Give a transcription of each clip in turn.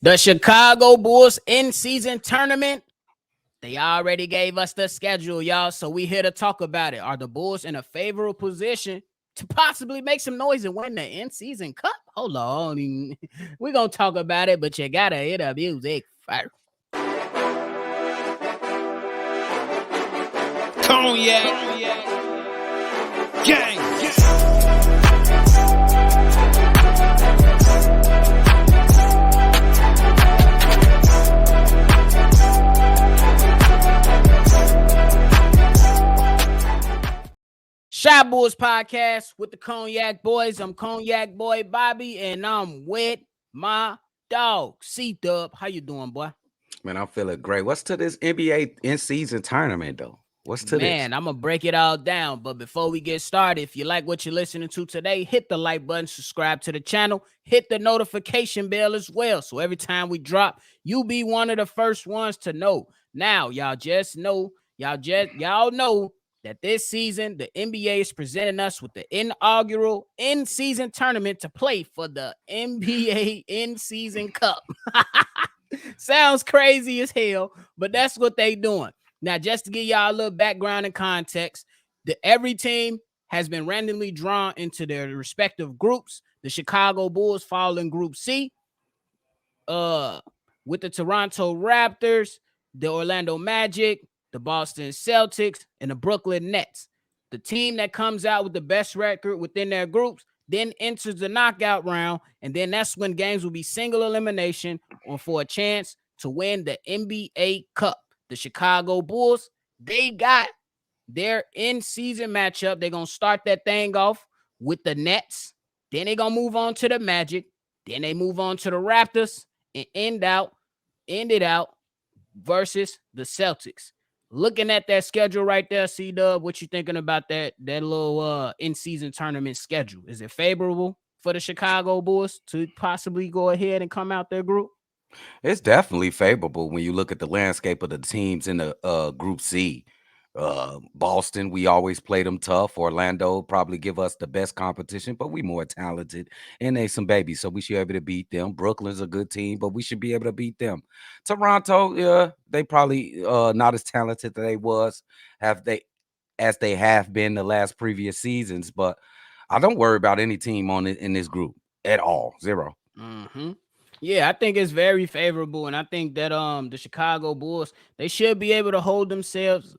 The Chicago Bulls in-season tournament, they already gave us the schedule, y'all, so we here to talk about it. Are the Bulls in a favorable position to possibly make some noise and win the in-season cup? Hold on. We're going to talk about it, but you got to hear the music first. Cognac. Gang. Shy Bulls podcast with the Cognac Boys. I'm Cognac Boy Bobby, and I'm with my dog, CDubb. How you doing, boy? Man, I'm feeling great. What's to this NBA in-season tournament, though? What's to this? Man, I'm going to break it all down. But before we get started, if you like what you're listening to today, hit the like button, subscribe to the channel, hit the notification bell as well. So every time we drop, you'll be one of the first ones to know. Now, y'all know that this season, the NBA is presenting us with the inaugural in-season tournament to play for the NBA in-season cup. Sounds crazy as hell, but that's what they doing. Now, just to give y'all a little background and context, every team has been randomly drawn into their respective groups. The Chicago Bulls fall in Group C with the Toronto Raptors, the Orlando Magic, the Boston Celtics, and the Brooklyn Nets. The team that comes out with the best record within their groups then enters the knockout round, and then that's when games will be single elimination or for a chance to win the NBA Cup. The Chicago Bulls, they got their in-season matchup. They're going to start that thing off with the Nets. Then they're going to move on to the Magic. Then they move on to the Raptors and end it out versus the Celtics. Looking at that schedule right there, CDubb, what you thinking about that little in-season tournament schedule? Is it favorable for the Chicago Bulls to possibly go ahead and come out their group? It's definitely favorable when you look at the landscape of the teams in the Group C. Boston, we always play them tough. Orlando probably give us the best competition, but we more talented, and they some babies, so we should be able to beat them. Brooklyn's a good team, but we should be able to beat them. Toronto, yeah, they probably not as talented as they have been the last previous seasons, but I don't worry about any team in this group at all. Zero. Mm-hmm. Yeah, I think it's very favorable, and I think that the Chicago Bulls, they should be able to hold themselves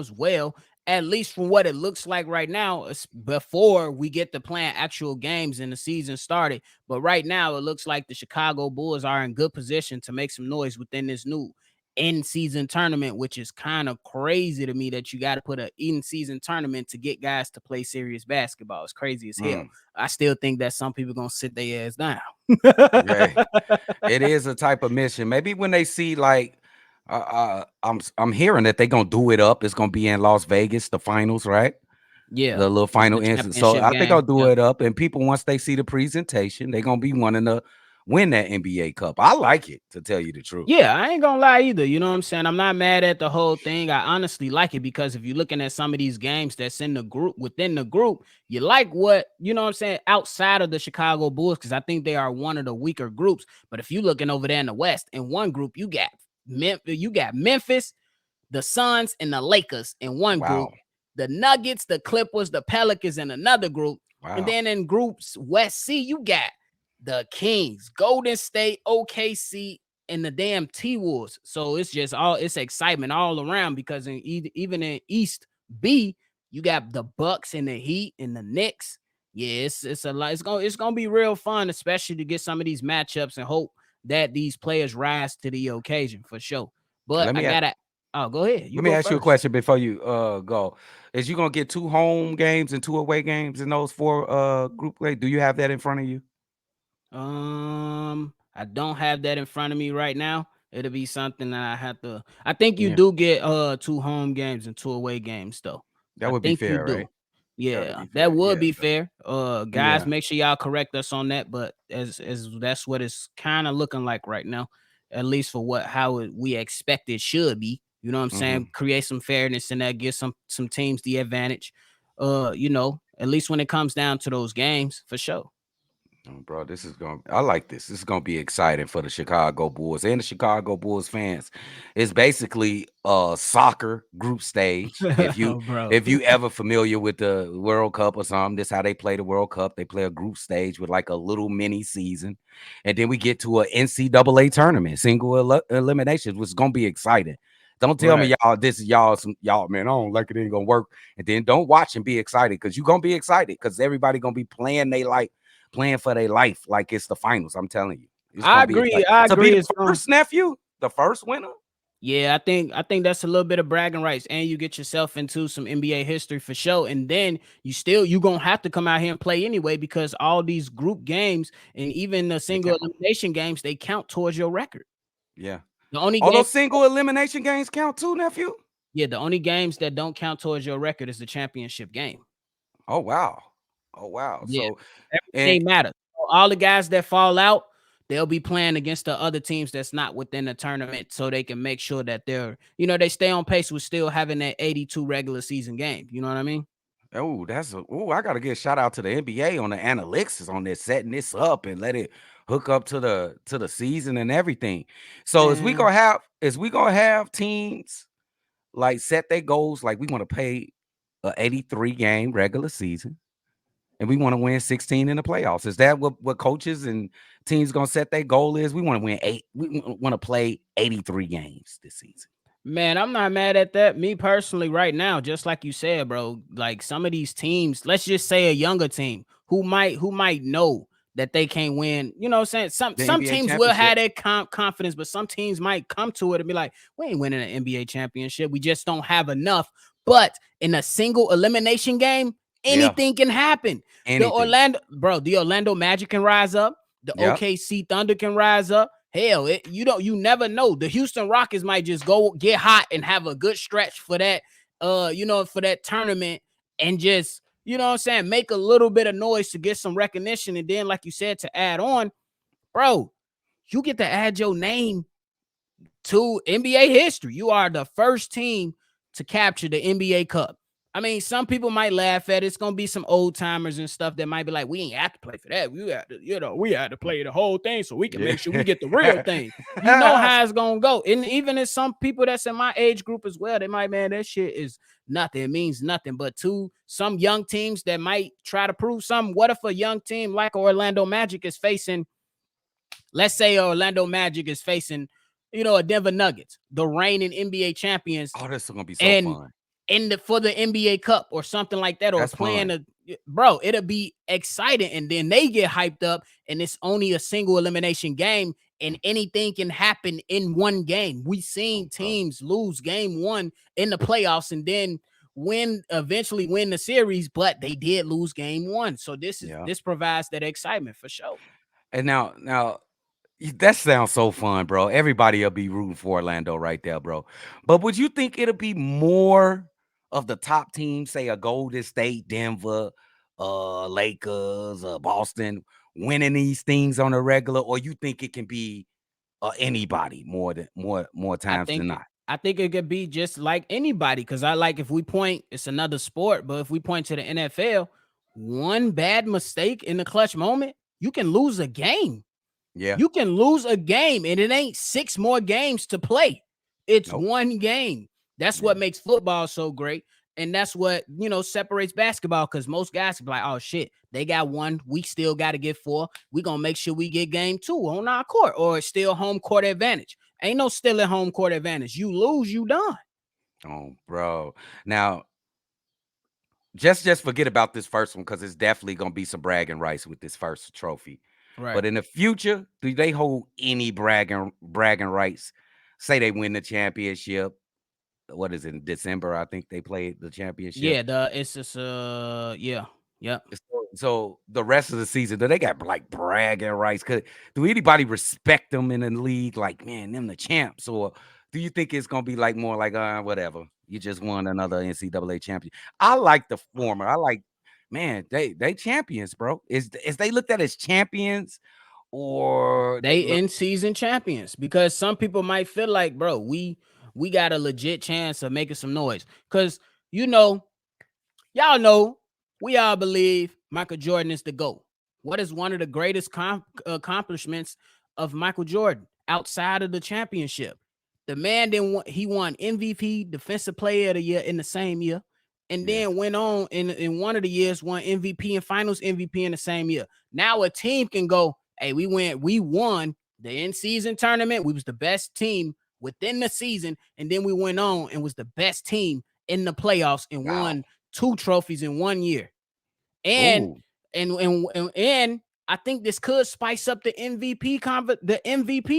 well, at least from what it looks like right now, before we get to playing actual games and the season started. But right now, it looks like the Chicago Bulls are in good position to make some noise within this new in-season tournament, which is kind of crazy to me that you got to put an in-season tournament to get guys to play serious basketball. It's crazy as hell. I still think that some people gonna sit their ass down. Yeah, it is a type of mission. Maybe when they see like I'm hearing that they're gonna do it up. It's gonna be in Las Vegas, the finals, right? Yeah, The little final instance. So I think I'll do it up, and people, once they see the presentation, they're gonna be wanting to win that NBA Cup. I like it, to tell you the truth. Yeah, I ain't gonna lie either. You know what I'm saying? I'm not mad at the whole thing. I honestly like it because if you're looking at some of these games that's in the group, within the group, you like what, you know what I'm saying, outside of the Chicago Bulls, because I think they are one of the weaker groups. But if you're looking over there in the West, in one group, you got Memphis, the Suns, and the Lakers in one group. The Nuggets, the Clippers, the Pelicans in another group. And then in groups West C, you got the Kings, Golden State, OKC, and the damn T-Wolves. So it's excitement all around because even in East B, you got the Bucks and the Heat and the Knicks. Yeah, it's a lot. It's gonna be real fun, especially to get some of these matchups and hope that these players rise to the occasion for sure. But go ahead. Let me ask you a question before you go. Is you gonna get 2 home games and 2 away games in those 4 group play? Do you have that in front of you? I don't have that in front of me right now. It'll be something that I have to. I think you do get 2 home games and 2 away games though. That would be fair, right? Yeah, that would be fair. Guys, make sure y'all correct us on that. But as that's what it's kind of looking like right now, at least for how we expect it should be. You know what I'm saying? Create some fairness in that, give some teams the advantage. At least when it comes down to those games, for sure. Oh, bro, this is going. I like this. This is going to be exciting for the Chicago Bulls and the Chicago Bulls fans. It's basically a soccer group stage. Bro. If you ever familiar with the World Cup or something, this is how they play the World Cup. They play a group stage with like a little mini season, and then we get to a NCAA tournament, elimination, which is going to be exciting. Don't tell me Right. y'all this is y'all man. I don't like it. Ain't gonna work. And then don't watch and be excited because you're gonna be excited because everybody gonna be playing for their life like it's the finals. I'm telling you, it's I gonna be agree. exciting I to be agree. the It's going. first nephew, the first winner. Yeah, I think that's a little bit of bragging rights, and you get yourself into some NBA history for sure. And then you gonna have to come out here and play anyway because all these group games and even the They single count. elimination games they count towards your record. Yeah. The only All game, those single elimination games count too, nephew. yeah, the only games that don't count towards your record is the championship game. Oh wow. Oh wow. Yeah, So and everything matters. All the guys that fall out, they'll be playing against the other teams that's not within the tournament, so they can make sure that they stay on pace with still having that 82 regular season game. You know what I mean? I gotta give a shout out to the NBA on the analytics on this setting this up and let it hook up to the season and everything. So Man, is we gonna have teams like set their goals like we want to play a 83 game regular season and we want to win 16 in the playoffs. Is that what coaches and teams gonna set their goal is? We want to win eight. We want to play 83 games this season. man, I'm not mad at that. Me personally, right now, just like you said, bro, like some of these teams, let's just say a younger team who might know that they can't win. You know what I'm saying? Some The some NBA teams will have championship. that confidence, but some teams might come to it and be like, we ain't winning an NBA championship. We just don't have enough. But in a single elimination game, Yeah, anything can happen. anything. The Orlando Magic can rise up. The Yeah. OKC Thunder can rise up. Hell, you never know. The Houston Rockets might just go get hot and have a good stretch for that, for that tournament and just, you know what I'm saying, make a little bit of noise to get some recognition. And then, like you said, to add on, bro, you get to add your name to NBA history. You are the first team to capture the NBA Cup. I mean, some people might laugh at it. It's gonna be some old timers and stuff that might be like, we ain't have to play for that. We had to play the whole thing so we can make sure we get the real thing. You know Yeah. how it's gonna go. And even if some people that's in my age group as well, they might, man, that shit is nothing. It means nothing. But to some young teams that might try to prove something, what if a young team like Orlando Magic is facing, let's say Orlando Magic is facing, a Denver Nuggets, the reigning NBA champions, Oh, this is gonna be so and fun. for the NBA Cup or something like that, or That's playing fun. a bro, it'll be exciting. And then they get hyped up, and it's only a single elimination game, and anything can happen in one game. We Oh, seen bro. teams lose game one in the playoffs and then eventually win the series, but they did lose game one. So Yeah. this provides that excitement for sure. And now that sounds so fun, bro. Everybody will be rooting for Orlando right there, bro. But would you think it'll be more of the top teams, say a Golden State, Denver, Lakers, Boston, winning these things on a regular, or you think it can be anybody more I times than think not? I think it could be just like anybody, because I like, if we point, it's another sport, but if we point to the NFL, one bad mistake in the clutch moment, you can lose a game. Yeah. You can lose a game, and it ain't six more games to play. It's Nope. one game. That's Yeah. what makes football so great. And that's what, separates basketball, because most guys can be like, oh shit, they got one. We still got to get four. We going to make sure we get game two on our court, or it's still home court advantage. Ain't no still at home court advantage. You lose, you done. Oh, bro. Now, just forget about this first one because it's definitely gonna be some bragging rights with this first trophy. Right. But in the future, do they hold any bragging rights? Say they win the championship. What is it, in December? I think they played the championship. Yeah, it's just yeah. Yep. So the rest of the season, do they got like bragging rights? Do anybody respect them in the league? Like, man, them the champs, or do you think it's gonna be like more like whatever? You just won another NCAA champion. I like the former. I like, man, they champions, bro. Is they looked at as champions or they They look? in season champions, because some people might feel like, bro, we got a legit chance of making some noise. Cause you know, y'all know, we all believe Michael Jordan is the GOAT. What is one of the greatest accomplishments of Michael Jordan outside of the championship? The man he won MVP, Defensive Player of the Year in the same year, and Yes. then went on in one of the years, won MVP and Finals MVP in the same year. Now a team can go, hey, we won the in-season tournament. We was the best team within the season, and then we went on and was the best team in the playoffs and Wow. won 2 trophies in 1 year. And Ooh. and I think this could spice up the MVP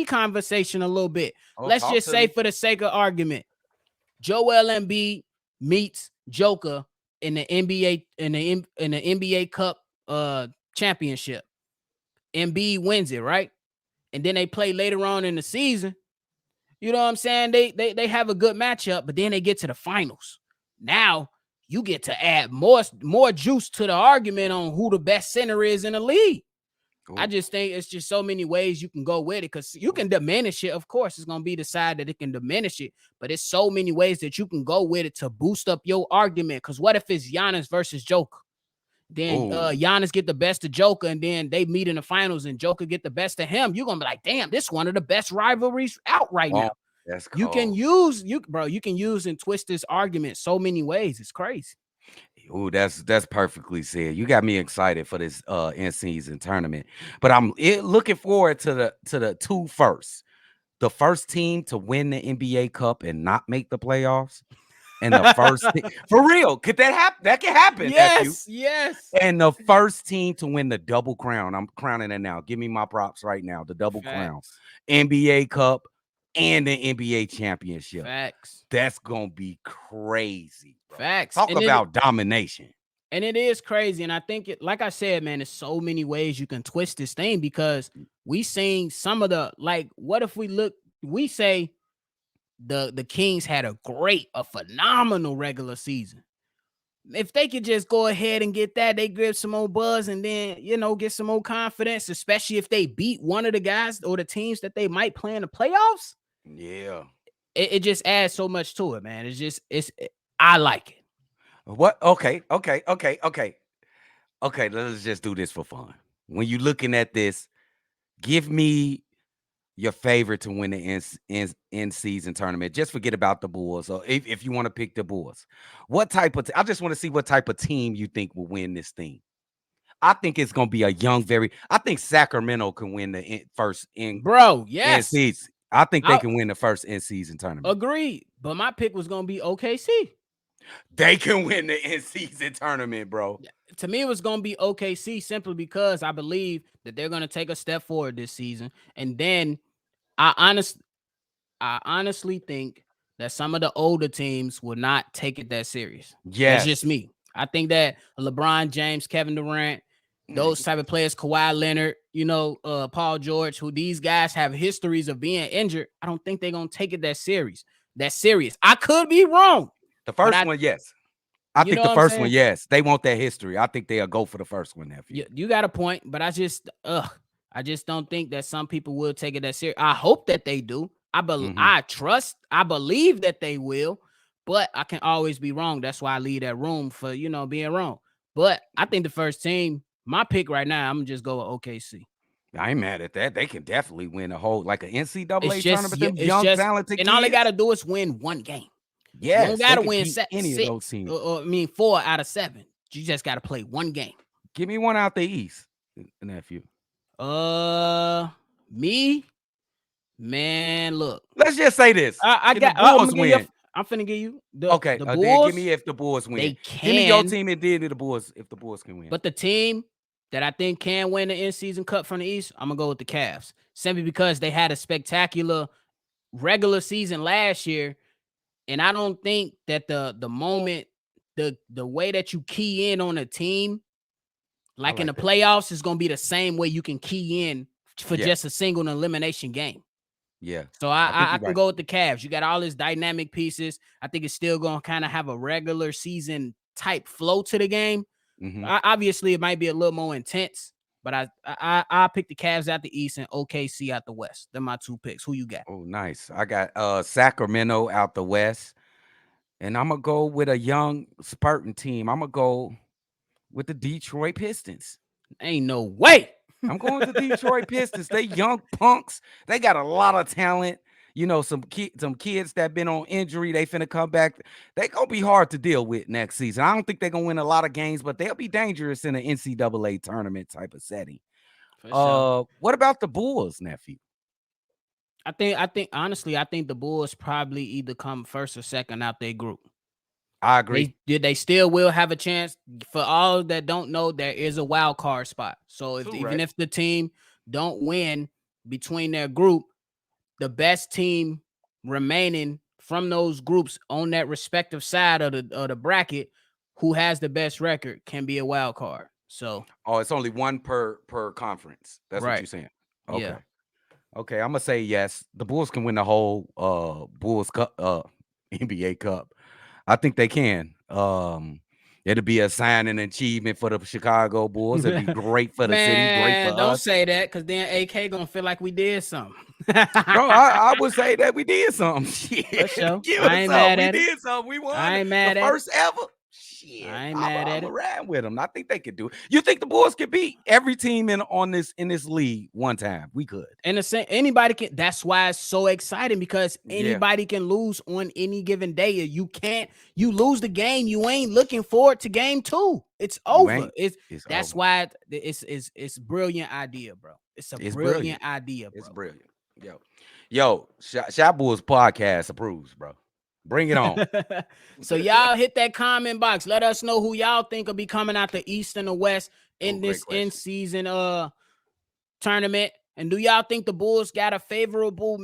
conversation a little bit. Oh, Let's talk just to say, me. for the sake of argument, Joel Embiid meets Joker in the NBA Cup championship. Embiid wins it, right? And then they play later on in the season. You know what I'm saying? They have a good matchup, but then they get to the finals. Now you get to add more juice to the argument on who the best center is in the league. I Ooh. just think it's just so many ways you can go with it, because you can diminish it. Of course, it's going to be the side that it can diminish it, but it's so many ways that you can go with it to boost up your argument. Because what if it's Giannis versus Joker? Then Ooh. Giannis get the best of Joker, and then they meet in the finals, and Joker get the best of him. You're going to be like, damn, this is one of the best rivalries out right Oh, now. that's You can cold. use and twist this argument so many ways. It's crazy. Ooh, that's perfectly said. You got me excited for this in-season tournament. But I'm looking forward to the two first. The first team to win the NBA Cup and not make the playoffs. And the first for real, could that happen? That can happen, nephew. Yes. And the first team to win the double crown. I'm crowning it now. Give me my props right now. The double crown. Facts. NBA Cup and the NBA championship. Facts. That's gonna be crazy, bro. Facts. Talk about domination. And it is crazy. And I think like I said, man, there's so many ways you can twist this thing, because we seen some of the, like, what if we say the Kings had a phenomenal regular season. If they could just go ahead and get that, they grab some more buzz, and then, get some more confidence, especially if they beat one of the guys or the teams that they might play in the playoffs. Yeah. It just adds so much to it, man. I like it. What? Okay. Let's just do this for fun. When you looking at this, give me your favorite to win the in season tournament. Just forget about the Bulls. Or if you want to pick the Bulls, what type of? I just want to see what type of team you think will win this thing. I think it's gonna be a young, I think Sacramento can win the first Bro, in yes. season. I think they can win the first in season tournament. Agreed. But my pick was gonna be OKC. They can win the in season tournament, bro. To me, it was gonna be OKC, simply because I believe that they're gonna take a step forward this season. And then I honestly think that some of the older teams will not take it that serious. Yes. That's just me. I think that LeBron James, Kevin Durant, those type of players, Kawhi Leonard, Paul George, who these guys have histories of being injured, I don't think they're gonna take it that serious. I could be wrong. The first one, yes. I think the first one, yes. They want that history. I think they'll go for the first one, nephew. You got a point, but I just don't think that some people will take it that serious. I hope that they do. I believe that they will, but I can always be wrong. That's why I leave that room for, being wrong. But I think the first team, my pick right now, I'm gonna just go with OKC. I ain't mad at that. They can definitely win a whole, like an NCAA tournament. Them young, talented and kids. all they gotta do is win one game. Yes, you don't gotta win any of those teams. Or 4 out of 7. You just gotta play one game. Give me one out the East, nephew. Me, man. Look, let's just say this. I got. The Bulls win. I'm finna give you the the Bulls. Then give me if the Bulls win. They can. Give me your team and then the Bulls if the Bulls can win. But the team that I think can win the in-season cup from the East, I'm gonna go with the Cavs, simply because they had a spectacular regular season last year, and I don't think that the moment, the way that you key in on a team, like in the playoffs, is gonna be the same way you can key in for just a single elimination game. Yeah. So I can go with the Cavs. You got all these dynamic pieces. I think it's still going to kind of have a regular season type flow to the game. Obviously, it might be a little more intense, but I pick the Cavs out the East and OKC out the West. They're my 2 picks. Who you got? Oh, nice. I got Sacramento out the West, and I'm going to go with a young spurting team. I'm going to go with the Detroit Pistons. Ain't no way. I'm going to Detroit Pistons. They young punks. They got a lot of talent. You know, some kids that been on injury. They finna come back. They gonna be hard to deal with next season. I don't think they're gonna win a lot of games, but they'll be dangerous in an NCAA tournament type of setting. For sure. What about the Bulls, nephew? I think honestly, I think the Bulls probably either come first or second out their group. I agree. They still will have a chance. For all that don't know, there is a wild card spot. So even if the team don't win between their group, the best team remaining from those groups on that respective side of the bracket, who has the best record, can be a wild card. So it's only one per conference. That's what you're saying. Okay. Yeah. Okay, I'm gonna say yes. The Bulls can win the whole Bulls Cup, NBA Cup. I think they can. It'll be a sign and achievement for the Chicago Bulls. It'd be great for the city, great for don't us. say that, because then AK gonna feel like we did something. Bro, I would say that we did something. Shit. For sure. Give I us ain't some. mad We at it. did something. We won I ain't mad the at first ever. Shit, I ain't mad at I'm it. around with them. I think they could do it. You think the Bulls could beat every team in this league one time? We could. And the same, anybody can. That's why it's so exciting, because anybody can lose on any given day. You lose the game, you ain't looking forward to game 2. It's over. That's over. why it's brilliant idea, bro. It's brilliant idea, bro. It's brilliant. Yo, Shot Bulls podcast approves, bro. Bring it on. So y'all hit that comment box. Let us know who y'all think will be coming out the East and the West in this in-season tournament. And do y'all think the Bulls got a favorable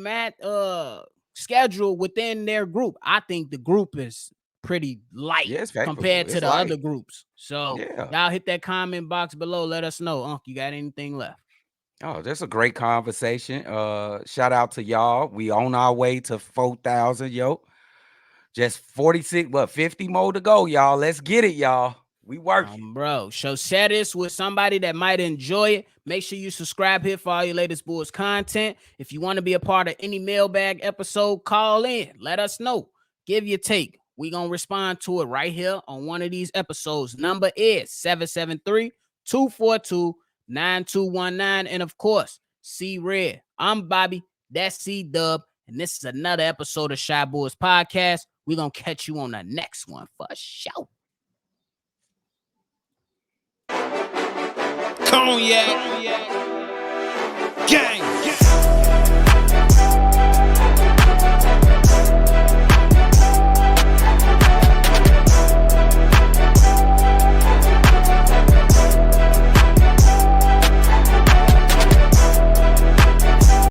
schedule within their group? I think the group is pretty light compared to the other groups. So y'all hit that comment box below. Let us know. You got anything left? Oh, that's a great conversation. Shout out to y'all. We on our way to 4,000, yo. Just 50 more to go, y'all. Let's get it, y'all. We working. Bro. So share this with somebody that might enjoy it. Make sure you subscribe here for all your latest Bulls content. If you want to be a part of any mailbag episode, call in. Let us know. Give your take. We're going to respond to it right here on one of these episodes. Number is 773-242-9219. And of course, C Red. I'm Bobby. That's CDubb. And this is another episode of Shy Bulls Podcast. We're going to catch you on the next one for sure. Cognac. Gang.